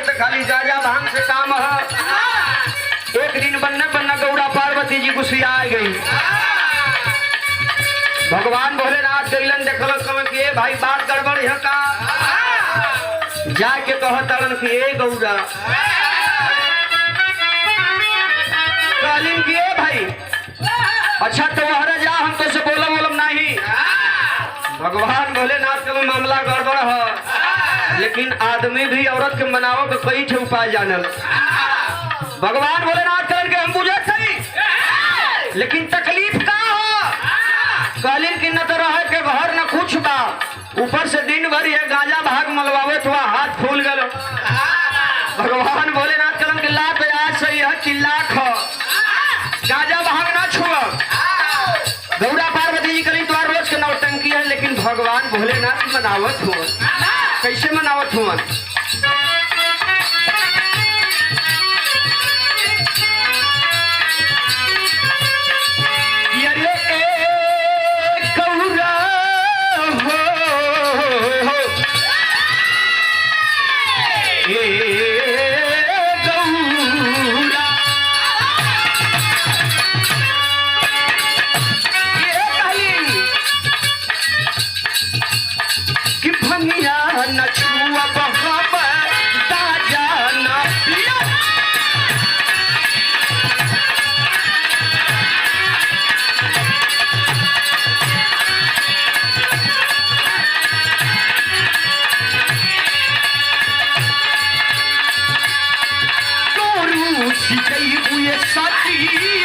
तो खाली गाजा भांग से काम है। एक दिन बनना बनना गौड़ा पार्वती जी गुस्सिया आ गई। भगवान भोलेनाथ गईलन देखल समय कि भाई बात गड़बड़ है का। जाके कहतलन कि ए गौड़ा कहलिन कि ए भाई अच्छा तो वहरे जा हम तो से बोलम बोलम नहीं। भगवान भोलेनाथ का मामला गड़बड़ है लेकिन आदमी भी औरत के मनाओ के कई ठे उपाय जानल। भगवान भोलेनाथ कहन के हम बुझे सही लेकिन तकलीफ का हो। कहलिन कि न तो रहे के घर न कुछ बा ऊपर से दिन भर ये गांजा भाग मलवावे तो हाथ फूल गल। भगवान भोलेनाथ कहन के ला तो आज सही है चिल्ला खो गांजा भाग ना छुआ। गौड़ा पार्वती जी करी तो रोज के नौटंकी है लेकिन भगवान भोलेनाथ मनावत हो। कैसे मनावत हो?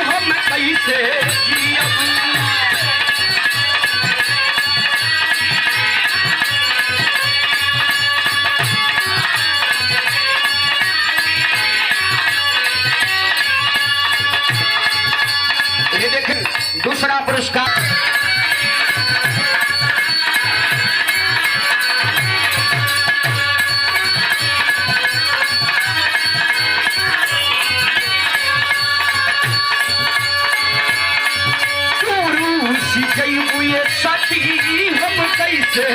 हम कैसे ये देखें दूसरा पुरस्कार सती हम कैसे